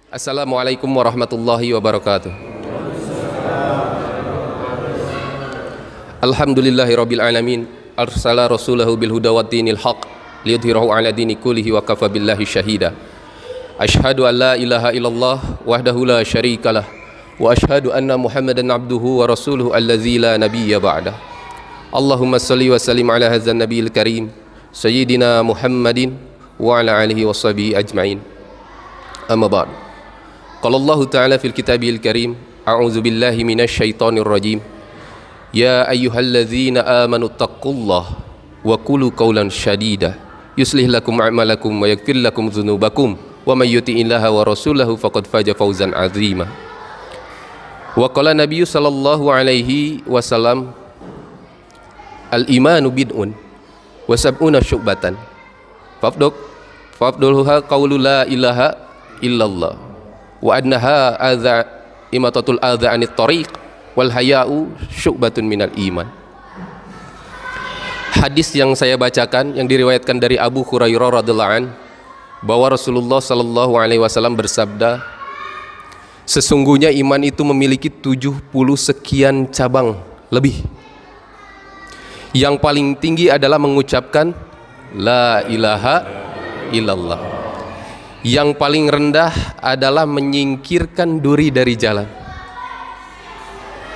Assalamualaikum warahmatullahi wabarakatuh. Alhamdulillahirabbil alamin, arsala rasulahu bil huda waddinil haq liyudhhirahu ala dini kullihi wa kafa billahi syahida. Asyhadu an la ilaha illallah wahdahu la syarikalah wa asyhadu anna Muhammadan abduhu wa rasuluhu allazi la nabiyya ba'dah. Allahumma shalli wa sallim ala hadzal nabiyil karim sayyidina Muhammadin wa ala alihi washabihi ajmain. Amma ba'd. Qala Allah ta'ala fil kitabil karim, a'udzu billahi minasy syaithanir rajim. Ya ayyuhalladzina amanu taqullaha wa qulu qawlan syadida yuslih lakum a'malakum wa yaghfir lakum dzunubakum wa may yuti'illaha wa rasulahu faqad faza fawzan 'azima. Wa qala Nabi sallallahu alaihi wasallam, al-imanu bid'un wa sab'una syu'batan fafduluha qawlu la ilaha illallah wa adnaha adza imatatul adza anit tariq wal haya'u syu'batun minal iman. Hadis yang saya bacakan yang diriwayatkan dari Abu Hurairah radhiyallahu an, bahwa Rasulullah sallallahu alaihi wasallam bersabda, sesungguhnya iman itu memiliki 70 sekian cabang lebih. Yang paling tinggi adalah mengucapkan la ilaha illallah. Yang paling rendah adalah menyingkirkan duri dari jalan.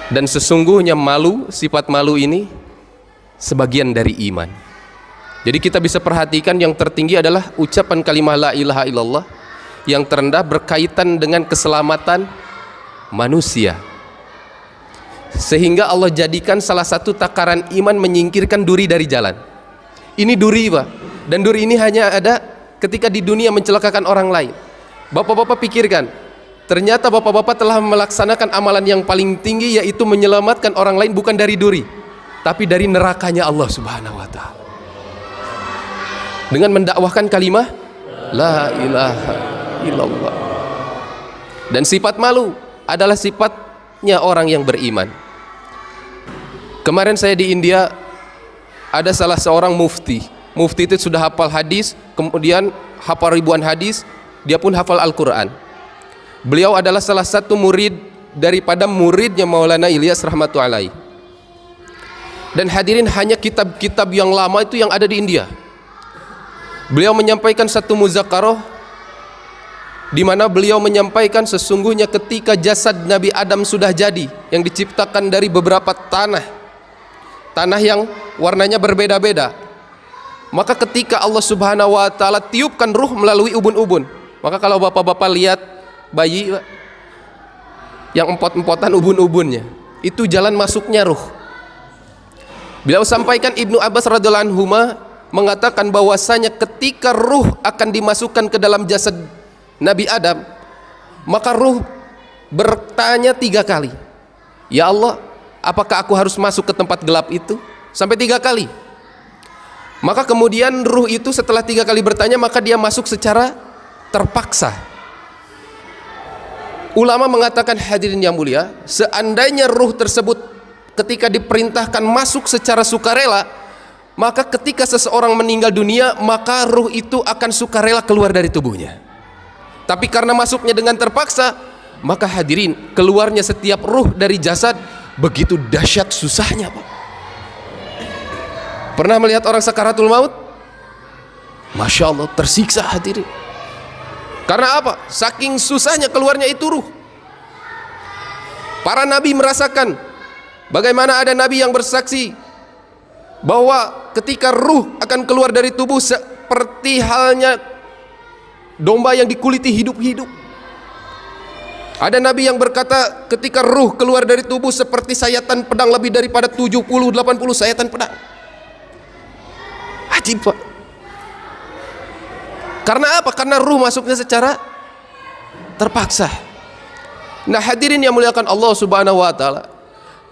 Dan sesungguhnya malu, sifat malu ini sebagian dari iman. Jadi kita bisa perhatikan yang tertinggi adalah ucapan kalimat la ilaha illallah. Yang terendah berkaitan dengan keselamatan manusia. Sehingga Allah jadikan salah satu takaran iman menyingkirkan duri dari jalan. Ini duri, Pak. Dan duri ini hanya ada ketika di dunia mencelakakan orang lain. Bapak-bapak pikirkan, ternyata bapak-bapak telah melaksanakan amalan yang paling tinggi, yaitu menyelamatkan orang lain bukan dari duri, tapi dari nerakanya Allah Subhanahu wa ta'ala. Dengan mendakwahkan kalimah la ilaha illallah. Dan sifat malu adalah sifatnya orang yang beriman. Kemarin saya di India, ada salah seorang mufti. Mufti itu sudah hafal hadis, kemudian hafal ribuan hadis, dia pun hafal Al-Quran. Beliau adalah salah satu murid daripada muridnya Maulana Ilyas rahmatullahi. Dan hadirin, hanya kitab-kitab yang lama itu yang ada di India. Beliau menyampaikan satu muzakarah di mana beliau menyampaikan sesungguhnya ketika jasad Nabi Adam sudah jadi, yang diciptakan dari beberapa tanah yang warnanya berbeda-beda, maka ketika Allah Subhanahu wa ta'ala tiupkan ruh melalui ubun-ubun, maka kalau bapak-bapak lihat bayi yang empot-empotan ubun-ubunnya, itu jalan masuknya ruh. Beliau sampaikan, Ibnu Abbas radhiyallahu anhu mengatakan bahwasanya ketika ruh akan dimasukkan ke dalam jasad Nabi Adam, maka ruh bertanya 3 kali, ya Allah, apakah aku harus masuk ke tempat gelap itu? Sampai 3 kali. Maka kemudian ruh itu setelah 3 kali bertanya, maka dia masuk secara terpaksa. Ulama mengatakan, hadirin yang mulia, seandainya ruh tersebut ketika diperintahkan masuk secara sukarela, maka ketika seseorang meninggal dunia, maka ruh itu akan sukarela keluar dari tubuhnya. Tapi karena masuknya dengan terpaksa, maka hadirin, keluarnya setiap ruh dari jasad begitu dahsyat susahnya, Pak. Pernah melihat orang sakaratul maut? Masya Allah, tersiksa hadirin. Karena apa? Saking susahnya keluarnya itu ruh. Para nabi merasakan, bagaimana ada nabi yang bersaksi bahwa ketika ruh akan keluar dari tubuh seperti halnya domba yang dikuliti hidup-hidup. Ada nabi yang berkata ketika ruh keluar dari tubuh seperti sayatan pedang, lebih daripada 70-80 sayatan pedang. Ajib, Pak. Karena apa? Karena ruh masuknya secara terpaksa. Nah, hadirin yang muliakan Allah Subhanahu wa ta'ala,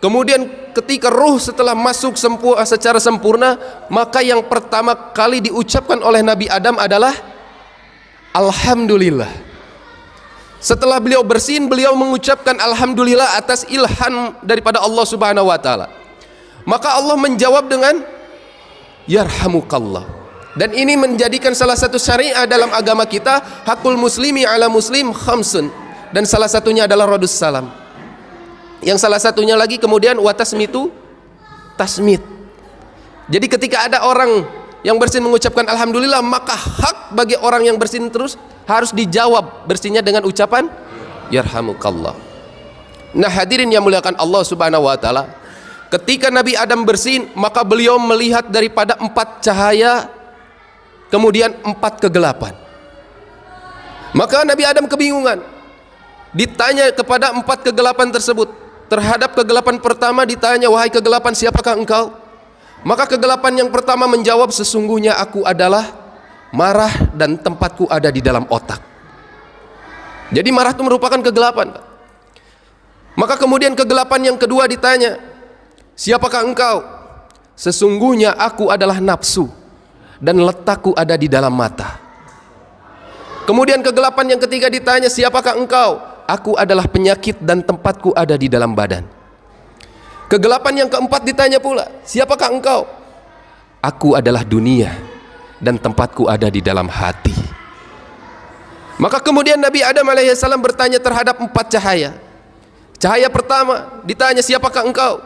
kemudian ketika ruh setelah masuk secara sempurna, maka yang pertama kali diucapkan oleh Nabi Adam adalah alhamdulillah. Setelah beliau bersin, beliau mengucapkan alhamdulillah atas ilham daripada Allah Subhanahu wa ta'ala. Maka Allah menjawab dengan yarhamukallah. Dan ini menjadikan salah satu syariah dalam agama kita, hakul muslimi ala muslim khamsun. Dan salah satunya adalah radus salam. Yang salah satunya lagi kemudian watasmitu tasmit. Jadi ketika ada orang yang bersin mengucapkan alhamdulillah, maka hak bagi orang yang bersin terus harus dijawab bersinnya dengan ucapan yarhamukallah. Nah hadirin yang muliakan Allah subhanahu wa ta'ala, ketika Nabi Adam bersin, maka beliau melihat daripada 4 cahaya, kemudian 4 kegelapan. Maka Nabi Adam kebingungan, ditanya kepada 4 kegelapan tersebut. Terhadap kegelapan pertama ditanya, wahai kegelapan, siapakah engkau? Maka kegelapan yang pertama menjawab, sesungguhnya aku adalah marah dan tempatku ada di dalam otak. Jadi marah itu merupakan kegelapan. Maka kemudian kegelapan yang kedua ditanya, siapakah engkau? Sesungguhnya aku adalah nafsu dan letakku ada di dalam mata. Kemudian kegelapan yang ketiga ditanya, siapakah engkau? Aku adalah penyakit dan tempatku ada di dalam badan. Kegelapan yang keempat ditanya pula, siapakah engkau? Aku adalah dunia dan tempatku ada di dalam hati. Maka kemudian Nabi Adam alaihissalam bertanya terhadap 4 cahaya. Cahaya pertama ditanya, siapakah engkau?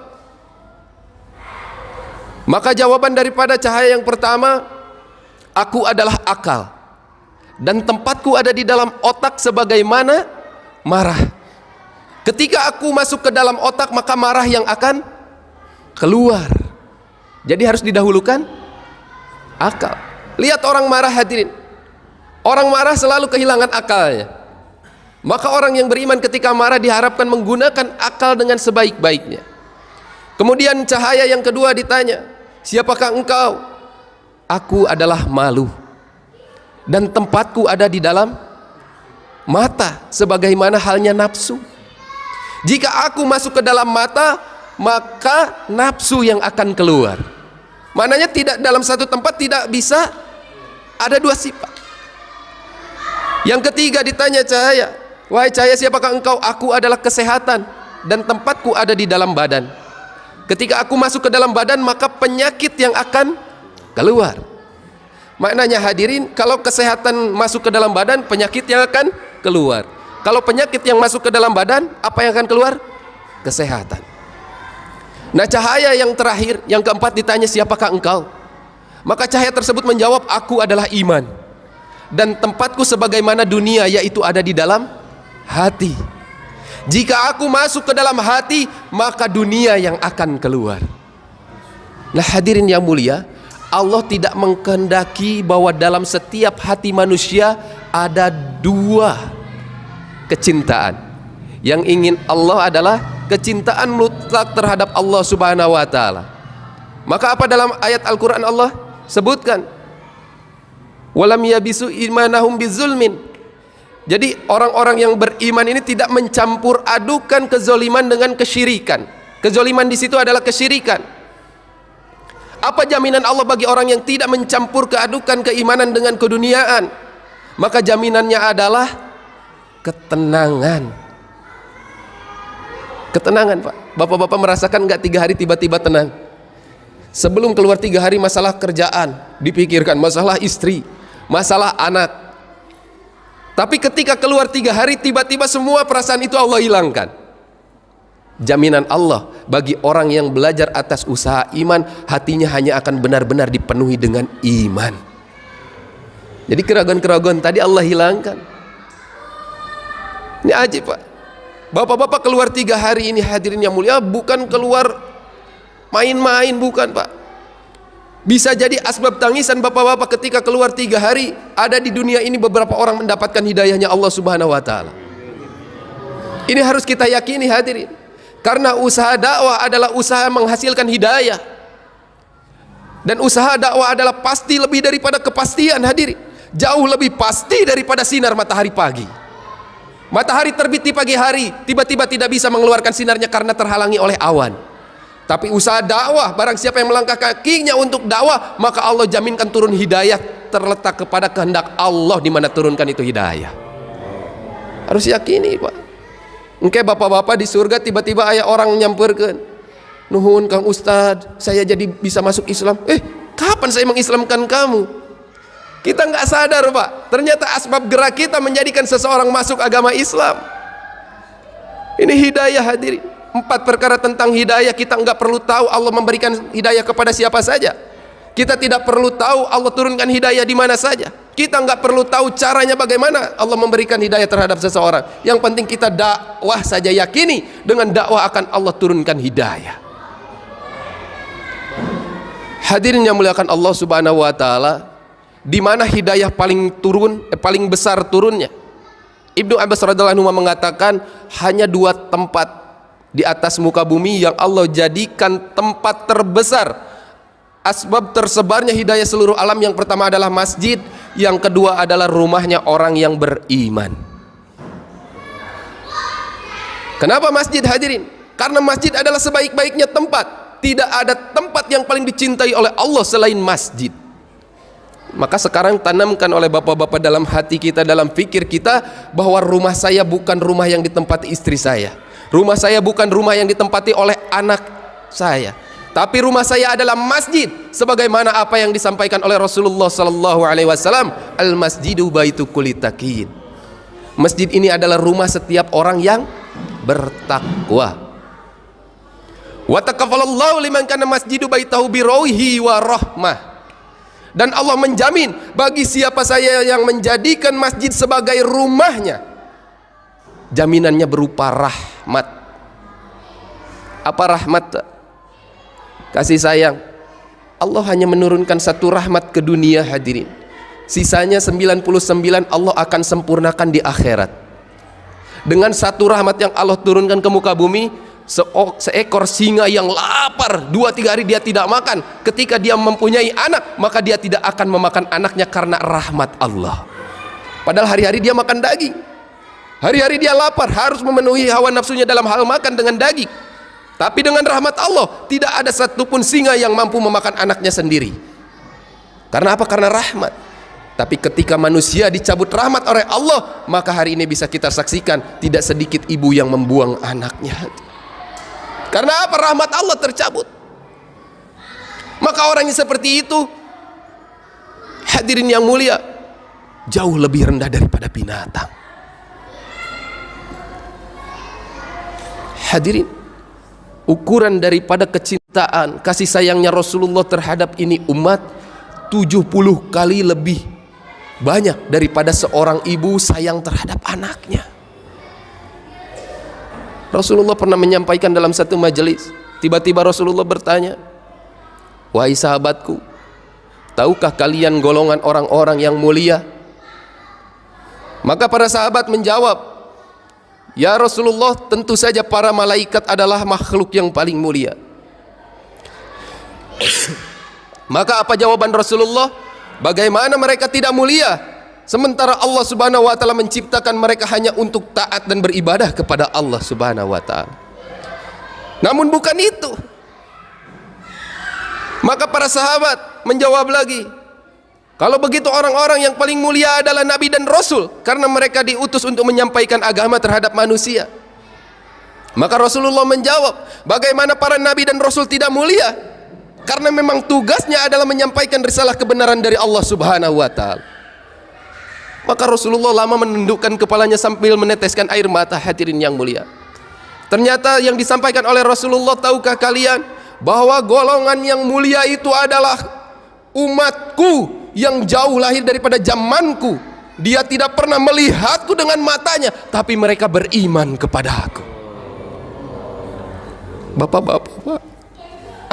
Maka jawaban daripada cahaya yang pertama, aku adalah akal dan tempatku ada di dalam otak sebagaimana marah. Ketika aku masuk ke dalam otak, maka marah yang akan keluar. Jadi harus didahulukan akal. Lihat orang marah hadirin, orang marah selalu kehilangan akalnya. Maka orang yang beriman ketika marah diharapkan menggunakan akal dengan sebaik-baiknya. Kemudian cahaya yang kedua ditanya, siapakah engkau? Aku adalah malu dan tempatku ada di dalam mata sebagaimana halnya nafsu. Jika aku masuk ke dalam mata, maka nafsu yang akan keluar. Maknanya tidak dalam satu tempat tidak bisa ada 2 sifat. Yang ketiga ditanya cahaya, wahai cahaya, siapakah engkau? Aku adalah kesehatan dan tempatku ada di dalam badan. Ketika aku masuk ke dalam badan, maka penyakit yang akan keluar. Maknanya hadirin, kalau kesehatan masuk ke dalam badan, penyakit yang akan keluar. Kalau penyakit yang masuk ke dalam badan, apa yang akan keluar? Kesehatan. Nah cahaya yang terakhir, yang keempat ditanya, siapakah engkau? Maka cahaya tersebut menjawab, aku adalah iman dan tempatku sebagaimana dunia, yaitu ada di dalam hati. Jika aku masuk ke dalam hati, maka dunia yang akan keluar. Nah hadirin yang mulia, Allah tidak mengkehendaki bahwa dalam setiap hati manusia ada 2 kecintaan. Yang ingin Allah adalah kecintaan mutlak terhadap Allah subhanahu wa ta'ala. Maka apa dalam ayat Al-Quran Allah sebutkan, walam yabisu imanahum bizulmin. Jadi orang-orang yang beriman ini tidak mencampur adukan kezoliman dengan kesyirikan. Kezoliman di situ adalah kesyirikan. Apa jaminan Allah bagi orang yang tidak mencampur keadukan keimanan dengan keduniaan? Maka jaminannya adalah ketenangan. Ketenangan, Pak. Bapak-bapak merasakan nggak 3 hari tiba-tiba tenang? Sebelum keluar 3 hari masalah kerjaan dipikirkan, masalah istri, masalah anak. Tapi ketika keluar 3 hari, tiba-tiba semua perasaan itu Allah hilangkan. Jaminan Allah bagi orang yang belajar atas usaha iman, hatinya hanya akan benar-benar dipenuhi dengan iman. Jadi keraguan-keraguan tadi Allah hilangkan. Ini ajib, Pak. Bapak-bapak keluar 3 hari ini hadirin yang mulia, bukan keluar main-main, bukan, Pak. Bisa jadi asbab tangisan bapak-bapak ketika keluar 3 hari. Ada di dunia ini beberapa orang mendapatkan hidayahnya Allah subhanahu wa ta'ala. Ini harus kita yakini hadirin. Karena usaha dakwah adalah usaha menghasilkan hidayah. Dan usaha dakwah adalah pasti lebih daripada kepastian hadirin. Jauh lebih pasti daripada sinar matahari pagi. Matahari terbit di pagi hari, tiba-tiba tidak bisa mengeluarkan sinarnya karena terhalangi oleh awan. Tapi usaha dakwah, barang siapa yang melangkah kakinya untuk dakwah, maka Allah jaminkan turun hidayah, terletak kepada kehendak Allah di mana turunkan itu hidayah. Harus yakini, Pak. Engke bapak-bapak di surga tiba-tiba ayah orang nyamperkan, nuhun Kang Ustad, saya jadi bisa masuk Islam. Kapan saya mengislamkan kamu? Kita nggak sadar Pak, ternyata asbab gerak kita menjadikan seseorang masuk agama Islam. Ini hidayah hadirin. 4 perkara tentang hidayah kita nggak perlu tahu Allah memberikan hidayah kepada siapa saja. Kita tidak perlu tahu Allah turunkan hidayah di mana saja. Kita nggak perlu tahu caranya bagaimana Allah memberikan hidayah terhadap seseorang. Yang penting kita dakwah saja, yakini dengan dakwah akan Allah turunkan hidayah. Hadirin yang muliakan Allah Subhanahu wa taala, di mana hidayah paling besar turunnya? Ibnu Abbas radhiyallahu anhu mengatakan hanya 2 tempat di atas muka bumi yang Allah jadikan tempat terbesar asbab tersebarnya hidayah seluruh alam. Yang pertama adalah masjid, yang kedua adalah rumahnya orang yang beriman. Kenapa masjid hadirin? Karena masjid adalah sebaik-baiknya tempat. Tidak ada tempat yang paling dicintai oleh Allah selain masjid. Maka sekarang tanamkan oleh bapak-bapak dalam hati kita, dalam fikir kita, bahwa rumah saya bukan rumah yang ditempati istri saya, rumah saya bukan rumah yang ditempati oleh anak saya, tapi rumah saya adalah masjid. Sebagaimana apa yang disampaikan oleh Rasulullah sallallahu alaihi wasallam, al masjidu baitu kulli taqiyyin. Masjid ini adalah rumah setiap orang yang bertakwa. Wa taqaffalallahu liman kana masjidu baitahu birawhi wa rahmah. Dan Allah menjamin bagi siapa saya yang menjadikan masjid sebagai rumahnya, jaminannya berupa rahmat. Apa rahmat? Kasih sayang. Allah hanya menurunkan 1 rahmat ke dunia hadirin. Sisanya 99 Allah akan sempurnakan di akhirat. Dengan 1 rahmat yang Allah turunkan ke muka bumi, seekor singa yang lapar 2-3 hari dia tidak makan, ketika dia mempunyai anak maka dia tidak akan memakan anaknya karena rahmat Allah. Padahal hari-hari dia makan daging, hari-hari dia lapar, harus memenuhi hawa nafsunya dalam hal makan dengan daging. Tapi dengan rahmat Allah tidak ada satupun singa yang mampu memakan anaknya sendiri. Karena apa? Karena rahmat. Tapi ketika manusia dicabut rahmat oleh Allah, maka hari ini bisa kita saksikan tidak sedikit ibu yang membuang anaknya. Karena apa? Rahmat Allah tercabut. Maka orang yang seperti itu, hadirin yang mulia, jauh lebih rendah daripada binatang. Hadirin, ukuran daripada kecintaan, kasih sayangnya Rasulullah terhadap ini umat 70 kali lebih banyak daripada seorang ibu sayang terhadap anaknya. Rasulullah pernah menyampaikan dalam satu majelis, tiba-tiba Rasulullah bertanya, wahai sahabatku, tahukah kalian golongan orang-orang yang mulia? Maka para sahabat menjawab, ya Rasulullah, tentu saja para malaikat adalah makhluk yang paling mulia. Maka apa jawaban Rasulullah? Bagaimana mereka tidak mulia? Sementara Allah Subhanahu wa taala menciptakan mereka hanya untuk taat dan beribadah kepada Allah Subhanahu wa taala. Namun bukan itu. Maka para sahabat menjawab lagi, kalau begitu orang-orang yang paling mulia adalah Nabi dan Rasul, karena mereka diutus untuk menyampaikan agama terhadap manusia. Maka Rasulullah menjawab, bagaimana para Nabi dan Rasul tidak mulia? Karena memang tugasnya adalah menyampaikan risalah kebenaran dari Allah Subhanahu wa taala. Maka Rasulullah lama menundukkan kepalanya sambil meneteskan air mata. Hadirin yang mulia, ternyata yang disampaikan oleh Rasulullah, tahukah kalian bahwa golongan yang mulia itu adalah umatku yang jauh lahir daripada zamanku. Dia tidak pernah melihatku dengan matanya, tapi mereka beriman kepada aku. Bapak-bapak, Pak,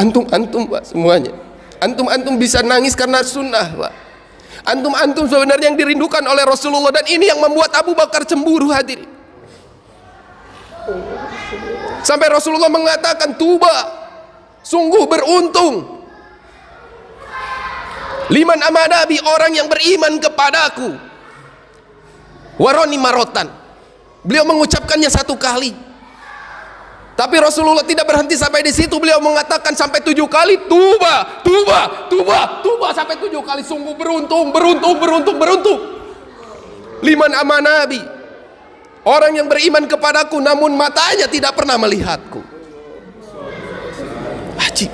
antum-antum Pak, semuanya, antum-antum bisa nangis karena sunnah Pak. Antum-antum sebenarnya yang dirindukan oleh Rasulullah, dan ini yang membuat Abu Bakar cemburu hadirin. Sampai Rasulullah mengatakan, tuba, sungguh beruntung liman amanabi, orang yang beriman kepadaku, waroni marotan. Beliau mengucapkannya 1 kali. Tapi Rasulullah tidak berhenti sampai di situ. Beliau mengatakan sampai 7 kali, tuba, tuba, tuba, tuba, sampai 7 kali. Sungguh beruntung, beruntung, beruntung, beruntung. Liman amanabi, orang yang beriman kepadaku namun matanya tidak pernah melihatku. Ajib.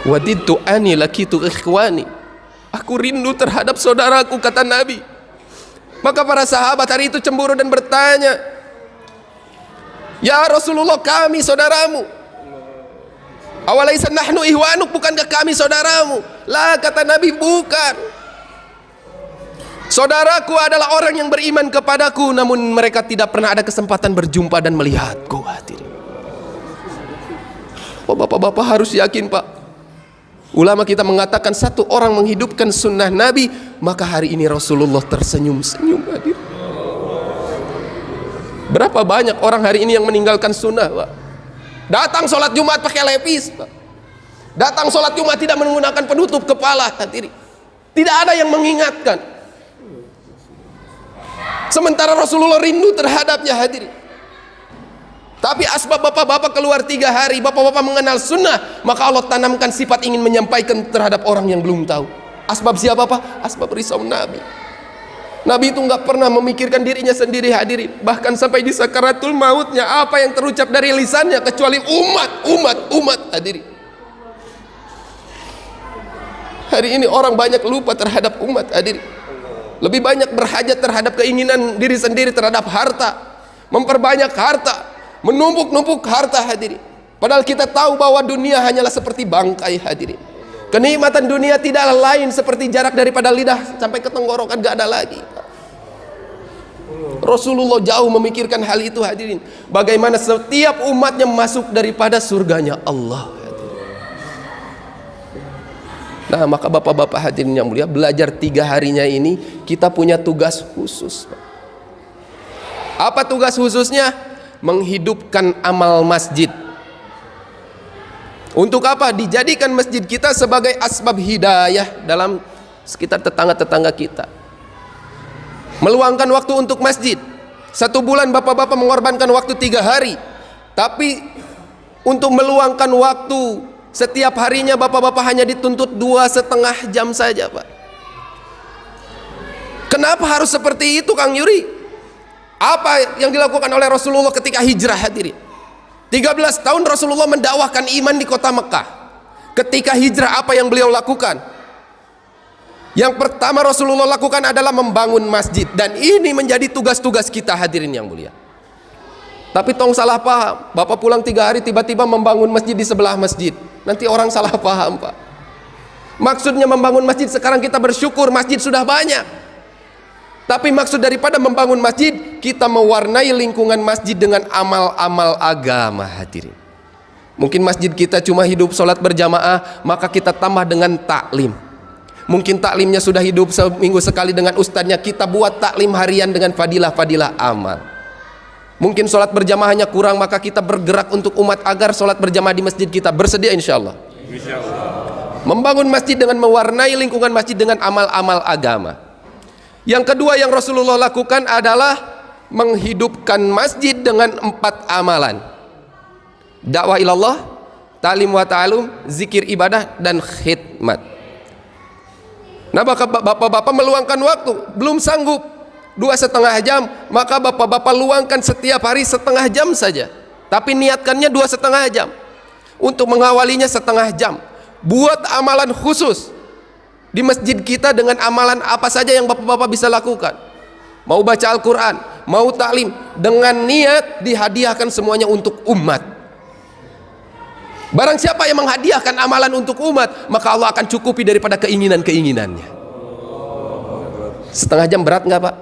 Wadidtu ani lakitu ikhwani. Aku rindu terhadap saudaraku, kata Nabi. Maka para sahabat hari itu cemburu dan bertanya, ya Rasulullah, kami saudaramu. Awalaisa nahnu ihwanuk, bukankah kami saudaramu? Lah, kata Nabi, bukan. Saudaraku adalah orang yang beriman kepadaku, namun mereka tidak pernah ada kesempatan berjumpa dan melihatku. Hadirin, bapak-bapak harus yakin, Pak. Ulama kita mengatakan satu orang menghidupkan sunnah Nabi, maka hari ini Rasulullah tersenyum-senyum. Hadir. Berapa banyak orang hari ini yang meninggalkan sunnah, Pak? Datang sholat Jumat pakai lepis, Pak. Datang sholat Jumat tidak menggunakan penutup kepala. Hadir. Tidak ada yang mengingatkan. Sementara Rasulullah rindu terhadapnya. Hadir. Tapi asbab bapak-bapak keluar 3 hari, bapak-bapak mengenal sunnah, maka Allah tanamkan sifat ingin menyampaikan terhadap orang yang belum tahu. Asbab siapa, Pak? Asbab risau Nabi. Nabi itu nggak pernah memikirkan dirinya sendiri, hadirin. Bahkan sampai di sakaratul mautnya, apa yang terucap dari lisannya kecuali umat, hadirin. Hari ini orang banyak lupa terhadap umat, hadirin. Lebih banyak berhajat terhadap keinginan diri sendiri, terhadap harta, memperbanyak harta, menumpuk-numpuk harta, hadirin. Padahal kita tahu bahwa dunia hanyalah seperti bangkai, hadirin. Kenikmatan dunia tidaklah lain seperti jarak daripada lidah sampai ke tenggorokan, gak ada lagi. Rasulullah jauh memikirkan hal itu, hadirin. Bagaimana setiap umatnya masuk daripada surganya Allah, hadirin. Nah, maka bapak-bapak hadirin yang mulia, belajar 3 harinya ini kita punya tugas khusus. Apa tugas khususnya? Menghidupkan amal masjid. Untuk apa? Dijadikan masjid kita sebagai asbab hidayah dalam sekitar tetangga-tetangga kita. Meluangkan waktu untuk masjid. 1 bulan bapak-bapak mengorbankan waktu 3 hari. Tapi untuk meluangkan waktu setiap harinya bapak-bapak hanya dituntut 2,5 jam saja, Pak. Kenapa harus seperti itu, Kang Yuri? Apa yang dilakukan oleh Rasulullah ketika hijrah, hadirin? 13 tahun Rasulullah mendakwahkan iman di kota Mekah. Ketika hijrah, apa yang beliau lakukan? Yang pertama Rasulullah lakukan adalah membangun masjid. Dan ini menjadi tugas-tugas kita, hadirin yang mulia. Tapi tong salah paham. Bapak pulang 3 hari tiba-tiba membangun masjid di sebelah masjid. Nanti orang salah paham, Pak. Maksudnya membangun masjid, sekarang kita bersyukur masjid sudah banyak. Tapi maksud daripada membangun masjid, kita mewarnai lingkungan masjid dengan amal-amal agama, hadirin. Mungkin masjid kita cuma hidup sholat berjamaah, maka kita tambah dengan taklim. Mungkin taklimnya sudah hidup seminggu sekali dengan ustadznya, kita buat taklim harian dengan fadilah-fadilah amal. Mungkin sholat berjamaahnya kurang, maka kita bergerak untuk umat agar sholat berjamaah di masjid kita. Bersedia insya Allah. Membangun masjid dengan mewarnai lingkungan masjid dengan amal-amal agama. Yang kedua yang Rasulullah lakukan adalah menghidupkan masjid dengan 4 amalan. Dakwah ilallah, ta'lim wa ta'alum, zikir ibadah, dan khidmat. Nah, bapak-bapak meluangkan waktu, belum sanggup 2,5 jam, maka bapak-bapak luangkan setiap hari 1/2 jam saja. Tapi niatkannya 2,5 jam. Untuk mengawalinya 1/2 jam. Buat amalan khusus di masjid kita dengan amalan apa saja yang bapak-bapak bisa lakukan. Mau baca Al-Quran, mau taklim, dengan niat dihadiahkan semuanya untuk umat. Barang siapa yang menghadiahkan amalan untuk umat, maka Allah akan cukupi daripada keinginan-keinginannya. 1/2 jam berat nggak, Pak?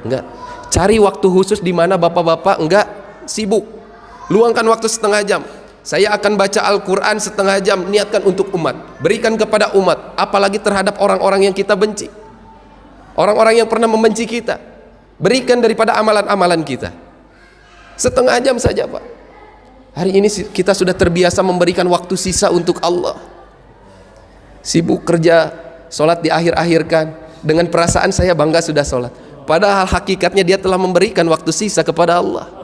Enggak. Cari waktu khusus di mana bapak-bapak enggak sibuk. Luangkan waktu 1/2 jam. Saya akan baca Al-Quran 1/2 jam, niatkan untuk umat, berikan kepada umat, apalagi terhadap orang-orang yang kita benci, orang-orang yang pernah membenci kita, berikan daripada amalan-amalan kita. 1/2 jam saja, Pak. Hari ini kita sudah terbiasa memberikan waktu sisa untuk Allah. Sibuk kerja, sholat diakhir-akhirkan, dengan perasaan saya bangga sudah sholat, padahal hakikatnya dia telah memberikan waktu sisa kepada Allah.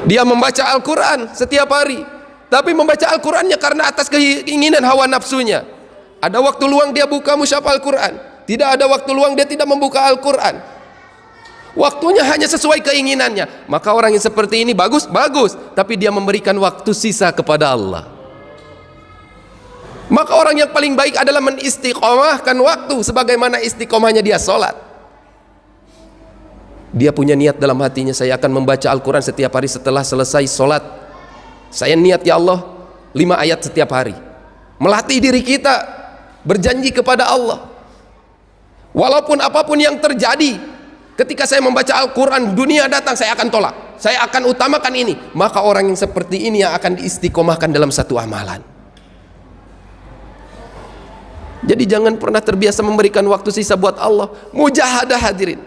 Dia membaca Al-Quran setiap hari, tapi membaca Al-Qurannya karena atas keinginan hawa nafsunya. Ada waktu luang dia buka mushaf Al-Quran, tidak ada waktu luang dia tidak membuka Al-Quran. Waktunya hanya sesuai keinginannya. Maka orang yang seperti ini bagus, tapi dia memberikan waktu sisa kepada Allah. Maka orang yang paling baik adalah menistiqomahkan waktu sebagaimana istiqomahnya dia sholat. Dia punya niat dalam hatinya, saya akan membaca Al-Quran setiap hari setelah selesai sholat. Saya niat ya Allah 5 ayat setiap hari. Melatih diri kita berjanji kepada Allah, walaupun apapun yang terjadi, ketika saya membaca Al-Quran, dunia datang, saya akan tolak, saya akan utamakan ini. Maka orang yang seperti ini yang akan diistiqomahkan dalam satu amalan. Jadi jangan pernah terbiasa memberikan waktu sisa buat Allah. Mujahadah hadirin.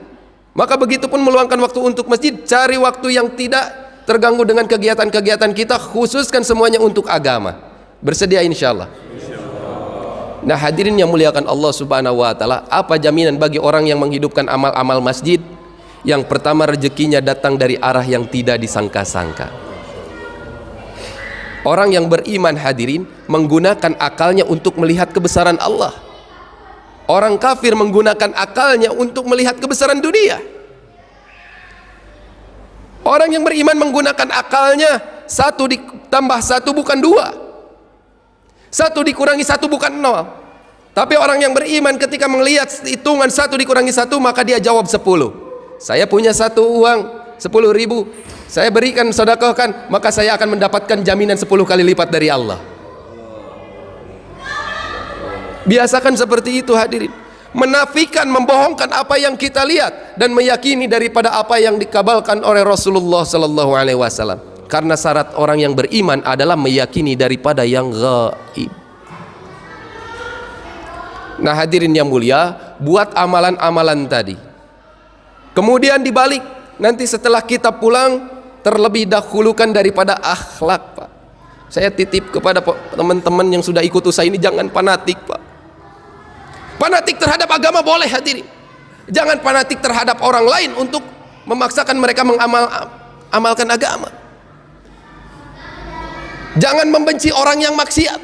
Maka begitupun meluangkan waktu untuk masjid. Cari waktu yang tidak terganggu dengan kegiatan-kegiatan kita. Khususkan semuanya untuk agama. Bersedia insya Allah. Nah hadirin yang muliakan Allah subhanahu wa ta'ala, apa jaminan bagi orang yang menghidupkan amal-amal masjid? Yang pertama, rezekinya datang dari arah yang tidak disangka-sangka. Orang yang beriman hadirin menggunakan akalnya untuk melihat kebesaran Allah. Orang kafir menggunakan akalnya untuk melihat kebesaran dunia. Orang yang beriman menggunakan akalnya, 1 ditambah 1 bukan 2, 1 dikurangi 1 bukan 0. Tapi orang yang beriman ketika melihat hitungan 1 dikurangi 1, maka dia jawab 10. Saya punya 1 uang 10.000, saya berikan, sedekahkan, maka saya akan mendapatkan jaminan 10 kali lipat dari Allah. Biasakan seperti itu hadirin. Menafikan, membohongkan apa yang kita lihat dan meyakini daripada apa yang dikabarkan oleh Rasulullah sallallahu alaihi wasallam. Karena syarat orang yang beriman adalah meyakini daripada yang gaib. Nah hadirin yang mulia, buat amalan-amalan tadi. Kemudian dibalik, nanti setelah kita pulang, terlebih dahulukan daripada akhlak, Pak. Saya titip kepada teman-teman yang sudah ikut usaha ini, jangan fanatik, Pak. Fanatik terhadap agama boleh hadirin. Jangan fanatik terhadap orang lain untuk memaksakan mereka mengamalkan agama. Jangan membenci orang yang maksiat.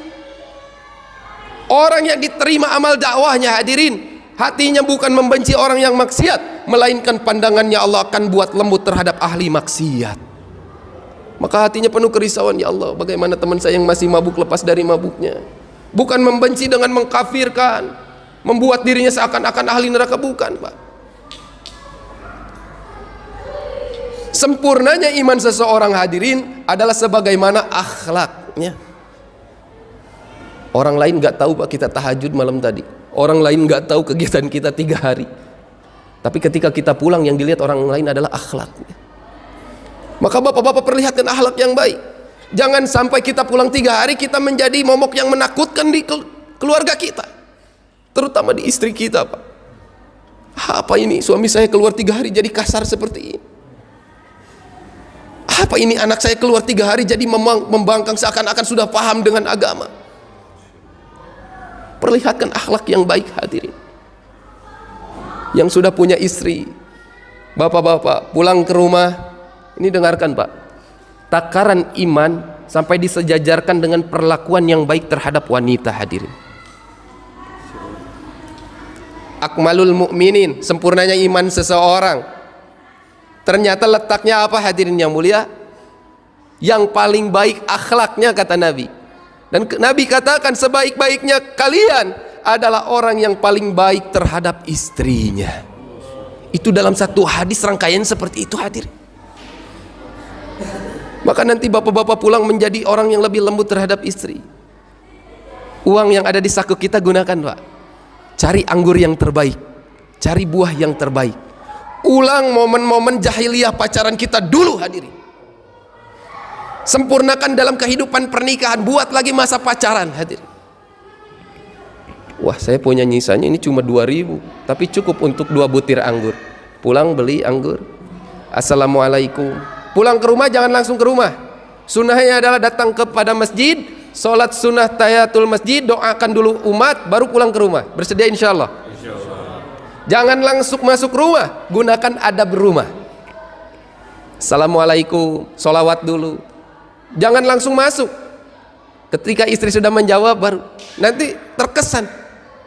Orang yang diterima amal dakwahnya hadirin, hatinya bukan membenci orang yang maksiat, melainkan pandangannya Allah akan buat lembut terhadap ahli maksiat. Maka hatinya penuh kerisauan, ya Allah, bagaimana teman saya yang masih mabuk lepas dari mabuknya. Bukan membenci dengan mengkafirkan, membuat dirinya seakan-akan ahli neraka, bukan, Pak. Sempurnanya iman seseorang hadirin adalah sebagaimana akhlaknya. Orang lain nggak tahu, Pak, kita tahajud malam tadi. Orang lain nggak tahu kegiatan kita 3 hari. Tapi ketika kita pulang, yang dilihat orang lain adalah akhlaknya. Maka bapak-bapak perlihatkan akhlak yang baik. Jangan sampai kita pulang 3 hari kita menjadi momok yang menakutkan di keluarga kita, terutama di istri kita, Pak. Apa ini suami saya keluar 3 hari jadi kasar seperti ini? Apa ini anak saya keluar 3 hari jadi membangkang seakan-akan sudah paham dengan agama? Perlihatkan akhlak yang baik hadirin. Yang sudah punya istri, bapak-bapak pulang ke rumah, ini dengarkan, Pak. Takaran iman sampai disejajarkan dengan perlakuan yang baik terhadap wanita hadirin. Akmalul mu'minin, sempurnanya iman seseorang. Ternyata letaknya apa hadirin yang mulia? Yang paling baik akhlaknya, kata Nabi. Dan Nabi katakan sebaik-baiknya kalian adalah orang yang paling baik terhadap istrinya. Itu dalam satu hadis rangkaian seperti itu hadirin. Maka nanti bapak-bapak pulang menjadi orang yang lebih lembut terhadap istri. Uang yang ada di saku kita gunakan, Pak. Cari anggur yang terbaik, cari buah yang terbaik. Ulang momen-momen jahiliyah pacaran kita dulu hadirin. Sempurnakan dalam kehidupan pernikahan, buat lagi masa pacaran hadirin. Wah, saya punya nyisanya ini cuma 2.000, tapi cukup untuk 2 butir anggur. Pulang beli anggur. Assalamualaikum. Pulang ke rumah jangan langsung ke rumah. Sunnahnya adalah datang kepada masjid, sholat sunnah tahiyatul masjid, doakan dulu umat, baru pulang ke rumah. Bersedia insya Allah? Jangan langsung masuk rumah, gunakan adab rumah. Assalamualaikum, sholawat dulu. Jangan langsung masuk. Ketika istri sudah menjawab baru nanti terkesan,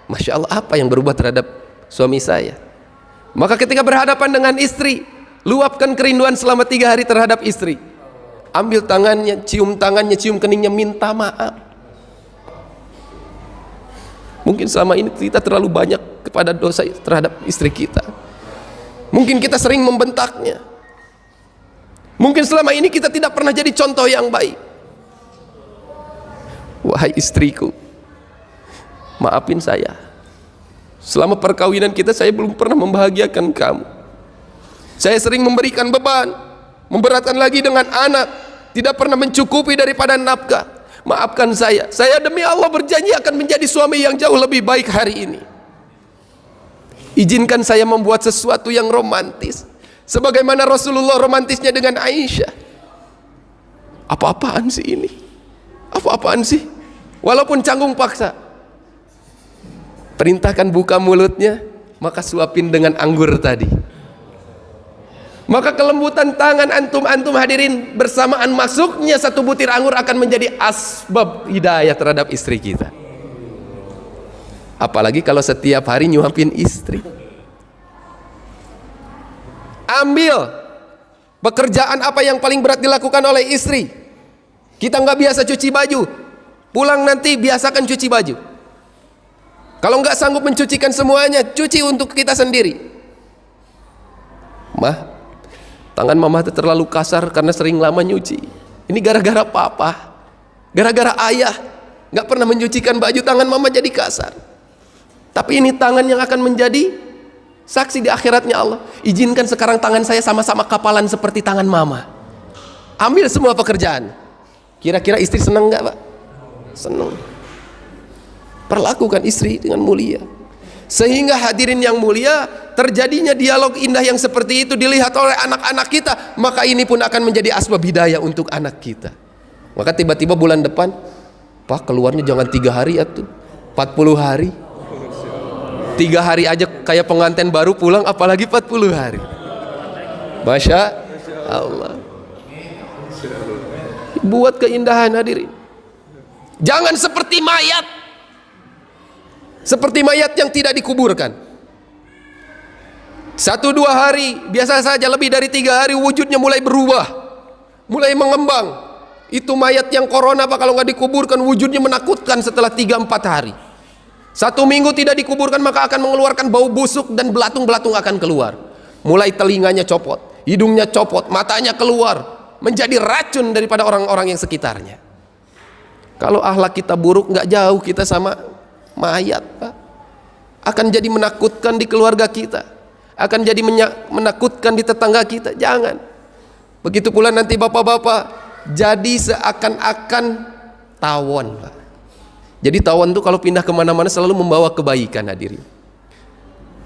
Masya Allah, apa yang berubah terhadap suami saya? Maka ketika berhadapan dengan istri, luapkan kerinduan selama 3 hari terhadap istri. Ambil tangannya, cium keningnya, minta maaf. Mungkin selama ini kita terlalu banyak kepada dosa terhadap istri kita. Mungkin kita sering membentaknya. Mungkin selama ini kita tidak pernah jadi contoh yang baik. Wahai istriku, maafin saya. Selama perkawinan kita saya belum pernah membahagiakan kamu. Saya sering memberikan beban, memberatkan lagi dengan anak, tidak pernah mencukupi daripada nafkah. Maafkan saya. Saya demi Allah berjanji akan menjadi suami yang jauh lebih baik hari ini. Izinkan saya membuat sesuatu yang romantis, sebagaimana Rasulullah romantisnya dengan Aisyah. Apa-apaan sih ini? Apa-apaan sih? Walaupun canggung paksa. Perintahkan buka mulutnya, maka suapin dengan anggur tadi. Maka kelembutan tangan antum hadirin bersamaan masuknya satu butir anggur akan menjadi asbab hidayah terhadap istri kita. Apalagi kalau setiap hari nyuapin istri. Ambil pekerjaan apa yang paling berat dilakukan oleh istri. Kita nggak biasa cuci baju, pulang nanti biasakan cuci baju. Kalau nggak sanggup mencucikan semuanya, cuci untuk kita sendiri. Mah, tangan mama itu terlalu kasar karena sering lama nyuci. Ini gara-gara papa, gara-gara ayah nggak pernah mencucikan baju, tangan mama jadi kasar. Tapi ini tangan yang akan menjadi saksi di akhiratnya Allah. Izinkan sekarang tangan saya sama-sama kapalan seperti tangan mama. Ambil semua pekerjaan. Kira-kira istri senang nggak, Pak? Senang. Perlakukan istri dengan mulia. Sehingga hadirin yang mulia, terjadinya dialog indah yang seperti itu dilihat oleh anak-anak kita, maka ini pun akan menjadi asbab hidayah untuk anak kita. Maka tiba-tiba bulan depan, Pak, keluarnya jangan 3 hari atuh, 40 hari. 3 hari aja kayak pengantin baru pulang, apalagi 40 hari. Masya Allah. Buat keindahan hadirin. Jangan seperti mayat. Seperti mayat yang tidak dikuburkan. 1-2 hari, biasa saja. Lebih dari 3 hari wujudnya mulai berubah, mulai mengembang. Itu mayat yang corona, Pak, kalau nggak dikuburkan wujudnya menakutkan setelah 3-4 hari. 1 minggu tidak dikuburkan maka akan mengeluarkan bau busuk dan belatung-belatung akan keluar. Mulai telinganya copot, hidungnya copot, matanya keluar, menjadi racun daripada orang-orang yang sekitarnya. Kalau akhlak kita buruk, nggak jauh kita sama mayat, Pak. Akan jadi menakutkan di keluarga kita, akan jadi menakutkan di tetangga kita. Jangan. Begitu pula nanti bapak-bapak, jadi seakan-akan tawon, Pak. Jadi tawon itu kalau pindah kemana-mana selalu membawa kebaikan, hadirin.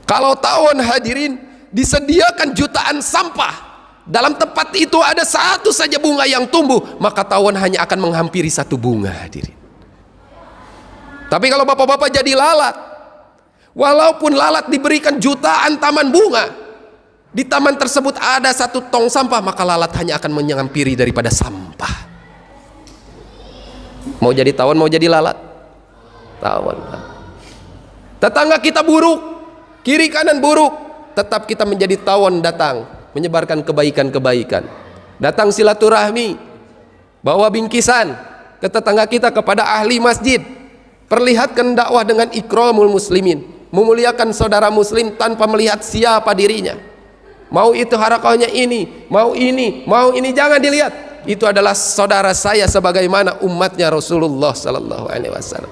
Kalau tawon, hadirin, disediakan jutaan sampah, dalam tempat itu ada satu saja bunga yang tumbuh, maka tawon hanya akan menghampiri satu bunga, hadirin. Tapi kalau bapak-bapak jadi lalat, walaupun lalat diberikan jutaan taman bunga, di taman tersebut ada satu tong sampah, maka lalat hanya akan menghampiri daripada sampah. Mau jadi tawon, mau jadi lalat? Tawon. Tetangga kita buruk, kiri kanan buruk, tetap kita menjadi tawon datang, menyebarkan kebaikan-kebaikan. Datang silaturahmi, bawa bingkisan ke tetangga kita, kepada ahli masjid. Perlihatkan dakwah dengan ikramul muslimin, memuliakan saudara muslim tanpa melihat siapa dirinya. Mau itu harakahnya ini, mau ini, jangan dilihat. Itu adalah saudara saya sebagaimana umatnya Rasulullah sallallahu alaihi wasallam.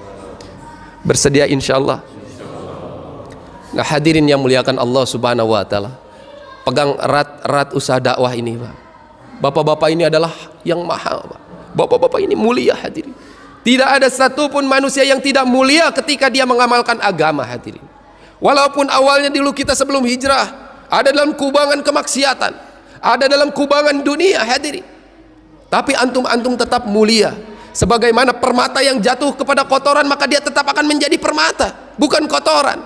Bersedia insyaallah. Nah, hadirin yang muliakan Allah subhanahu wa ta'ala, pegang erat-erat usaha dakwah ini, Pak. Bapak-bapak ini adalah yang mahal, Pak. Bapak-bapak ini mulia, hadirin. Tidak ada satupun manusia yang tidak mulia ketika dia mengamalkan agama, hadirin. Walaupun awalnya dulu kita sebelum hijrah ada dalam kubangan kemaksiatan, ada dalam kubangan dunia, hadirin. Tapi antum tetap mulia. Sebagaimana permata yang jatuh kepada kotoran, maka dia tetap akan menjadi permata, bukan kotoran.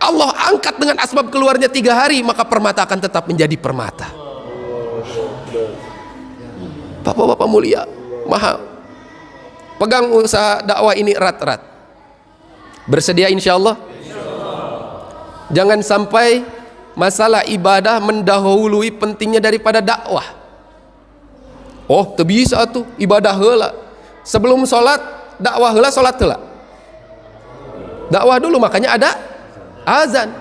Allah angkat dengan asbab keluarnya 3 hari, maka permata akan tetap menjadi permata. Bapak-bapak mulia, mahal. Pegang usaha dakwah ini erat-erat. Bersedia insyaallah? Jangan sampai masalah ibadah mendahului pentingnya daripada dakwah. Oh, teu bisa tuh ibadah heula. Sebelum sholat, dakwah heula, sholat heula. Dakwah dulu, makanya ada azan.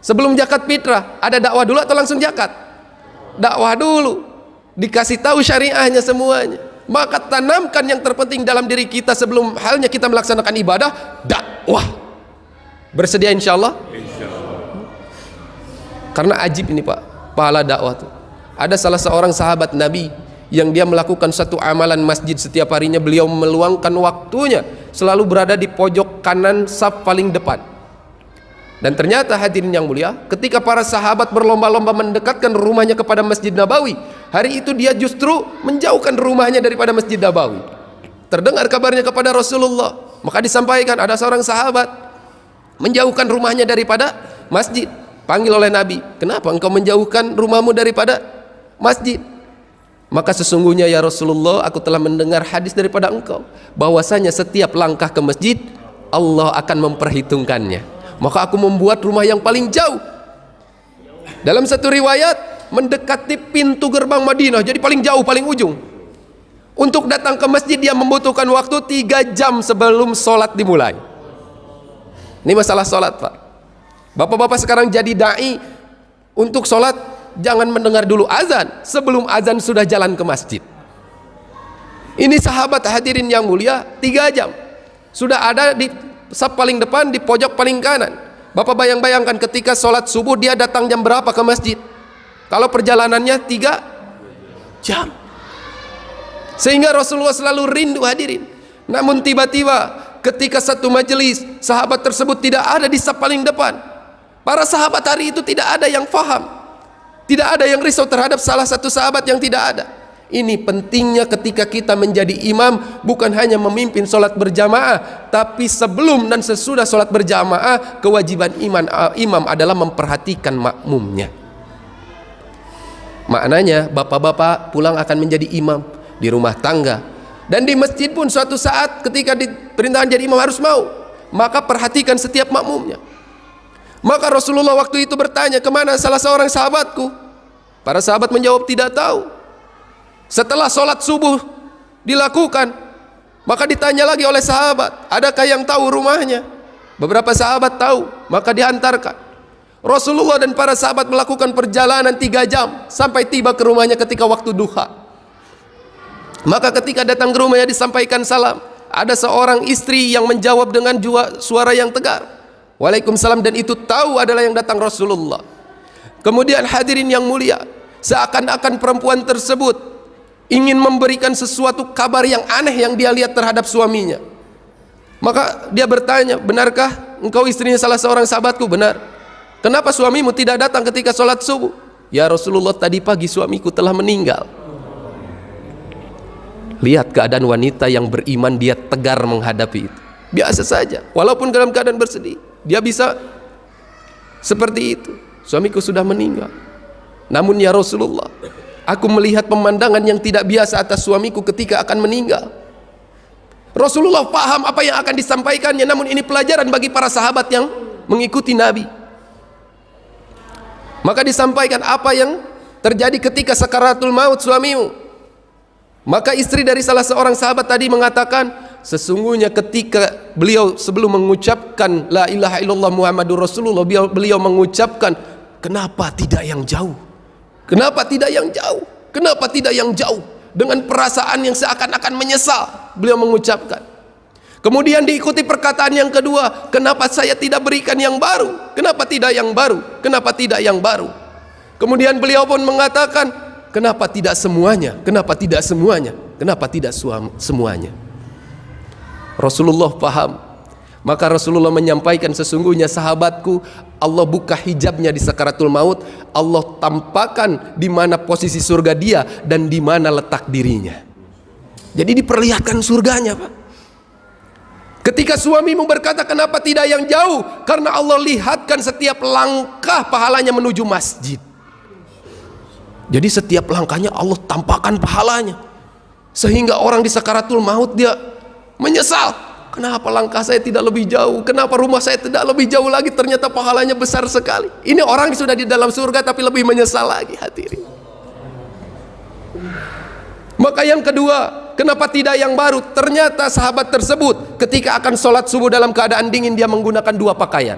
Sebelum zakat fitrah, ada dakwah dulu atau langsung zakat? Dakwah dulu, dikasih tahu syariahnya semuanya. Maka tanamkan yang terpenting dalam diri kita sebelum halnya kita melaksanakan ibadah, dakwah. Bersedia insyaallah? Karena ajib ini Pak, pahala dakwah tuh. Ada salah seorang sahabat Nabi yang dia melakukan satu amalan masjid setiap harinya. Beliau meluangkan waktunya selalu berada di pojok kanan saf paling depan. Dan ternyata hadirin yang mulia, ketika para sahabat berlomba-lomba mendekatkan rumahnya kepada Masjid Nabawi, hari itu dia justru menjauhkan rumahnya daripada Masjid Nabawi. Terdengar kabarnya kepada Rasulullah, maka disampaikan ada seorang sahabat menjauhkan rumahnya daripada masjid. Panggil oleh Nabi, kenapa engkau menjauhkan rumahmu daripada masjid? Maka sesungguhnya ya Rasulullah, aku telah mendengar hadis daripada engkau bahwasanya setiap langkah ke masjid Allah akan memperhitungkannya. Maka aku membuat rumah yang paling jauh. Dalam satu riwayat mendekati pintu gerbang Madinah, jadi paling jauh, paling ujung. Untuk datang ke masjid dia membutuhkan waktu 3 jam sebelum sholat dimulai. Ini masalah sholat Pak. Bapak-bapak sekarang jadi da'i, untuk sholat jangan mendengar dulu azan, sebelum azan sudah jalan ke masjid. Ini sahabat hadirin yang mulia, 3 jam sudah ada di saf paling depan, di pojok paling kanan. Bapak bayangkan ketika sholat subuh dia datang jam berapa ke masjid? Kalau perjalanannya 3 jam. Sehingga Rasulullah selalu rindu hadirin. Namun tiba-tiba ketika satu majelis, sahabat tersebut tidak ada di saf paling depan. Para sahabat hari itu tidak ada yang faham, tidak ada yang risau terhadap salah satu sahabat yang tidak ada. Ini pentingnya ketika kita menjadi imam, bukan hanya memimpin sholat berjamaah, tapi sebelum dan sesudah sholat berjamaah, kewajiban imam adalah memperhatikan makmumnya. Maknanya bapak-bapak pulang akan menjadi imam di rumah tangga, dan di masjid pun suatu saat ketika diperintahkan jadi imam harus mau, maka perhatikan setiap makmumnya. Maka Rasulullah waktu itu bertanya, kemana salah seorang sahabatku? Para sahabat menjawab tidak tahu. Setelah sholat subuh dilakukan, maka ditanya lagi oleh sahabat, adakah yang tahu rumahnya? Beberapa sahabat tahu, maka diantarkan. Rasulullah dan para sahabat melakukan perjalanan 3 jam sampai tiba ke rumahnya ketika waktu duha. Maka ketika datang ke rumahnya disampaikan salam, ada seorang istri yang menjawab dengan suara yang tegar, Waalaikumsalam, dan itu tahu adalah yang datang Rasulullah. Kemudian hadirin yang mulia, seakan-akan perempuan tersebut ingin memberikan sesuatu kabar yang aneh yang dia lihat terhadap suaminya. Maka dia bertanya, benarkah engkau istrinya salah seorang sahabatku? Benar. Kenapa suamimu tidak datang ketika sholat subuh? Ya Rasulullah, tadi pagi suamiku telah meninggal. Lihat keadaan wanita yang beriman, dia tegar menghadapi itu. Biasa saja, walaupun dalam keadaan bersedih, dia bisa seperti itu. Suamiku sudah meninggal, namun ya Rasulullah, aku melihat pemandangan yang tidak biasa atas suamiku ketika akan meninggal. Rasulullah paham apa yang akan disampaikannya, namun ini pelajaran bagi para sahabat yang mengikuti Nabi. Maka disampaikan apa yang terjadi ketika sakaratul maut suamimu. Maka istri dari salah seorang sahabat tadi mengatakan, sesungguhnya ketika beliau sebelum mengucapkan la ilaha illallah Muhammadur Rasulullah, beliau mengucapkan, kenapa tidak yang jauh? Kenapa tidak yang jauh? Kenapa tidak yang jauh? Dengan perasaan yang seakan-akan menyesal, beliau mengucapkan. Kemudian diikuti perkataan yang kedua, kenapa saya tidak berikan yang baru? Kenapa tidak yang baru? Kenapa tidak yang baru? Kemudian beliau pun mengatakan, kenapa tidak semuanya? Kenapa tidak semuanya? Kenapa tidak semuanya? Rasulullah paham. Maka Rasulullah menyampaikan, sesungguhnya sahabatku, Allah buka hijabnya di sakaratul maut, Allah tampakkan di mana posisi surga dia dan di mana letak dirinya. Jadi diperlihatkan surganya, Pak. Ketika suamimu berkata kenapa tidak yang jauh, karena Allah lihatkan setiap langkah pahalanya menuju masjid. Jadi setiap langkahnya Allah tampakkan pahalanya, sehingga orang di sakaratul maut dia menyesal, kenapa langkah saya tidak lebih jauh, kenapa rumah saya tidak lebih jauh lagi, ternyata pahalanya besar sekali. Ini orang sudah di dalam surga tapi lebih menyesal lagi, hadirin. Maka yang kedua, kenapa tidak yang baru? Ternyata sahabat tersebut ketika akan sholat subuh dalam keadaan dingin, dia menggunakan dua pakaian.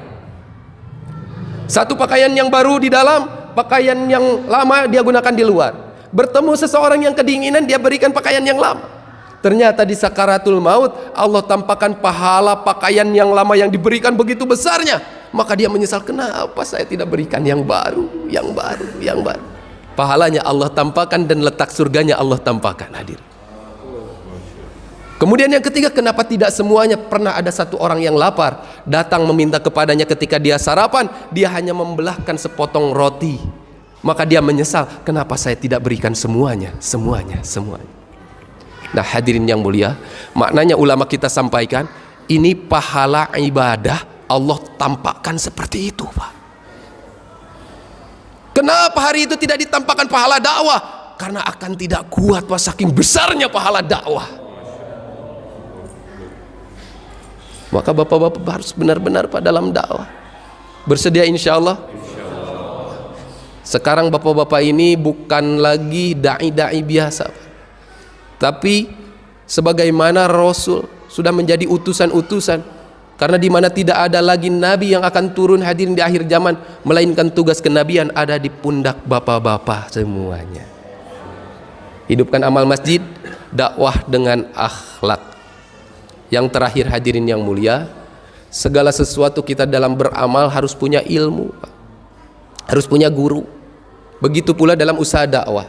Satu pakaian yang baru di dalam, pakaian yang lama dia gunakan di luar. Bertemu seseorang yang kedinginan, dia berikan pakaian yang lama. Ternyata di sakaratul maut Allah tampakkan pahala pakaian yang lama yang diberikan begitu besarnya. Maka dia menyesal, kenapa saya tidak berikan yang baru, yang baru, yang baru. Pahalanya Allah tampakkan dan letak surganya Allah tampakkan, hadir. Kemudian yang ketiga, kenapa tidak semuanya? Pernah ada satu orang yang lapar, datang meminta kepadanya ketika dia sarapan, dia hanya membelahkan sepotong roti. Maka dia menyesal, kenapa saya tidak berikan semuanya, semuanya, semuanya. Nah hadirin yang mulia, maknanya ulama kita sampaikan, ini pahala ibadah Allah tampakkan seperti itu, Pak. Kenapa hari itu tidak ditampakkan pahala dakwah? Karena akan tidak kuat, Pak, saking besarnya pahala dakwah. Maka bapak-bapak harus benar-benar Pak dalam dakwah. Bersedia insya Allah? Sekarang bapak-bapak ini bukan lagi da'i-da'i biasa, Pak. Tapi sebagaimana Rasul sudah menjadi utusan-utusan. Karena di mana tidak ada lagi nabi yang akan turun hadirin di akhir zaman, melainkan tugas kenabian ada di pundak bapak-bapak semuanya. Hidupkan amal masjid, dakwah dengan akhlak. Yang terakhir hadirin yang mulia, segala sesuatu kita dalam beramal harus punya ilmu, harus punya guru. Begitu pula dalam usaha dakwah.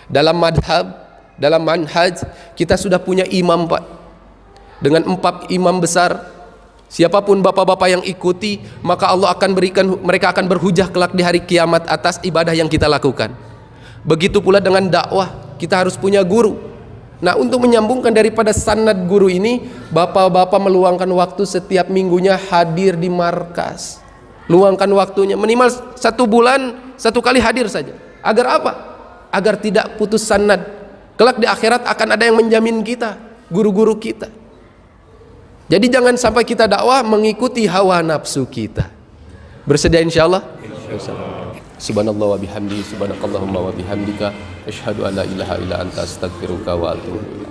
Dalam madhab, dalam manhaj, kita sudah punya imam, Pak. Dengan 4 imam besar, siapapun bapak-bapak yang ikuti, maka Allah akan berikan, mereka akan berhujah kelak di hari kiamat atas ibadah yang kita lakukan. Begitu pula dengan dakwah, kita harus punya guru. Nah, untuk menyambungkan daripada sanad guru ini, bapak-bapak meluangkan waktu setiap minggunya hadir di markas. Luangkan waktunya minimal 1 bulan 1 kali hadir saja. Agar apa? Agar tidak putus sanad. Kelak di akhirat akan ada yang menjamin kita, guru-guru kita. Jadi jangan sampai kita dakwah mengikuti hawa nafsu kita. Bersedia insyaallah? Insyaallah. Subhanallah wa bihamdi, subhanakallahumma wa bihamdika, asyhadu an la ilaha illa anta astaghfiruka wa atubu ilaik.